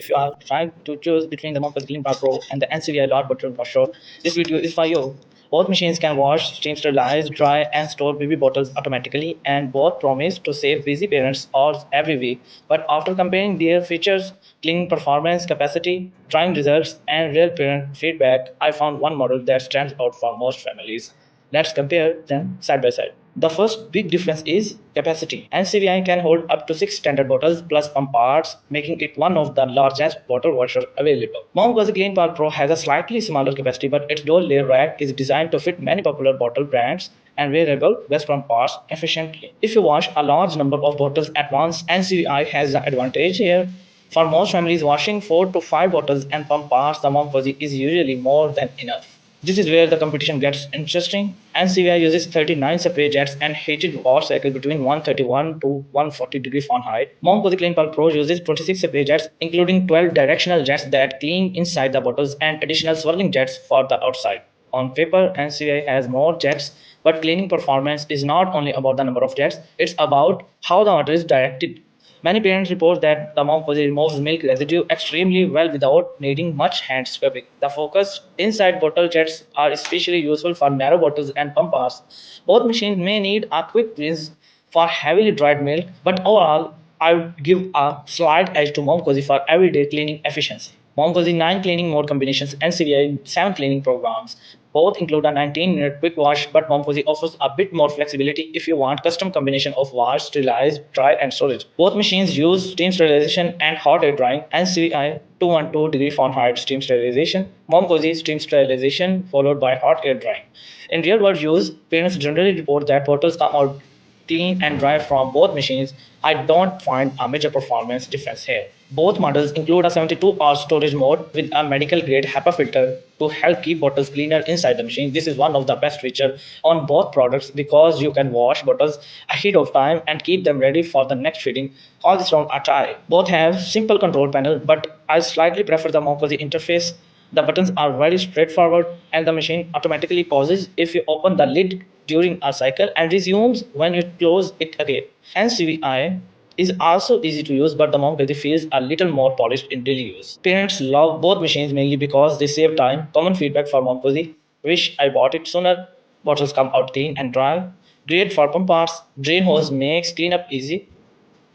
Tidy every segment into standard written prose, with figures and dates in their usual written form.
if you are trying to choose between the Momcozy KleanPal Pro and the NCVI large bottle washer, this video is for you. Both machines can wash, steam, sterilize, dry, and store baby bottles automatically, and both promise to save busy parents hours every week. But after comparing their features, cleaning performance, capacity, drying results, and real parent feedback, I found one model that stands out for most families. Let's compare them side by side. The first big difference is capacity. NCVI can hold up to 6 standard bottles plus pump parts, making it one of the largest bottle washers available. Momcozy KleanPal Pro has a slightly smaller capacity, but its dual layer rack is designed to fit many popular bottle brands and variable best pump parts efficiently. If you wash a large number of bottles at once, NCVI has the advantage here. For most families, washing 4 to 5 bottles and pump parts the Momcozy is usually more than enough. This is where the competition gets interesting. NCVI uses 39 separate jets and heated wash cycle between 131 to 140 degrees Fahrenheit. Momcozy KleanPal Pro uses 26 separate jets, including 12 directional jets that clean inside the bottles and additional swirling jets for the outside. On paper, NCVI has more jets, but cleaning performance is not only about the number of jets, it's about how the water is directed. Many parents report that the Momcozy removes milk residue extremely well without needing much hand scrubbing. The focus inside bottle jets are especially useful for narrow bottles and pump bars. Both machines may need a quick rinse for heavily dried milk, but overall, I would give a slight edge to Momcozy for everyday cleaning efficiency. Momcozy 9 cleaning mode combinations and CVI 7 cleaning programs. Both include a 19-minute quick wash, but Momcozy offers a bit more flexibility if you want custom combination of wash, sterilize, dry, and storage. Both machines use steam sterilization and hot air drying, NCVI 212 degree Fahrenheit steam sterilization, Momcozy steam sterilization followed by hot air drying. In real world use, parents generally report that bottles come out clean and dry from both machines. I don't find a major performance difference here. Both models include a 72-hour storage mode with a medical grade HEPA filter to help keep bottles cleaner inside the machine. This is one of the best features on both products because you can wash bottles ahead of time and keep them ready for the next fitting. All this from a try. Both have simple control panel, but I slightly prefer the Momcozy interface. The buttons are very straightforward and the machine automatically pauses if you open the lid during a cycle and resumes when you close it again. NCVI is also easy to use, but the Momcozy feels a little more polished in daily use. Parents love both machines mainly because they save time. Common feedback for Momcozy: wish I bought it sooner. Bottles come out clean and dry. Great for pump parts. Drain hose makes cleanup easy.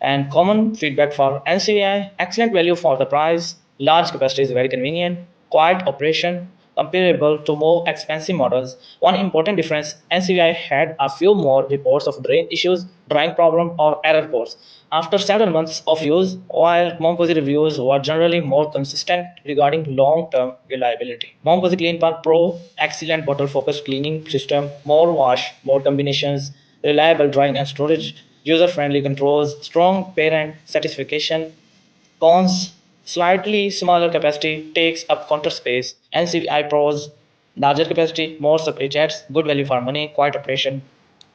And common feedback for NCVI: excellent value for the price, large capacity is very convenient, quiet operation, comparable to more expensive models. One important difference: NCVI had a few more reports of drain issues, drying problem, or error codes after several months of use, while Momcozy reviews were generally more consistent regarding long-term reliability. Momcozy KleanPal Pro: excellent bottle-focused cleaning system, more wash, more combinations, reliable drying and storage, user-friendly controls, strong parent satisfaction. Cons: slightly smaller capacity takes up counter space. NCVI Pros: larger capacity, more separate jets, good value for money, quiet operation.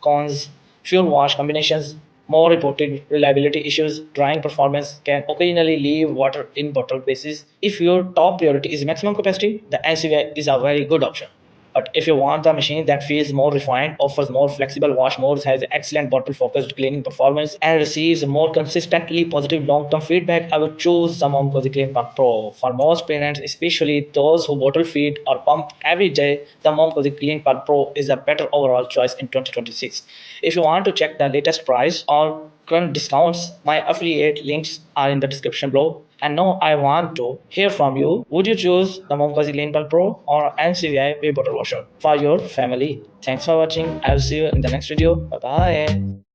Cons: fuel wash combinations, more reported reliability issues, drying performance can occasionally leave water in bottle bases. If your top priority is maximum capacity, the NCVI is a very good option. But if you want a machine that feels more refined, offers more flexible wash modes, has excellent bottle focused cleaning performance, and receives more consistently positive long term feedback, I would choose the Momcozy KleanPal Pro. For most parents, especially those who bottle feed or pump every day, the Momcozy KleanPal Pro is a better overall choice in 2026. If you want to check the latest price or current discounts, my affiliate links are in the description below. And now I want to hear from you. Would you choose the Momcozy KleanPal Pro or NCVI Wave Bottle Washer for your family? Thanks for watching. I'll see you in the next video. Bye bye.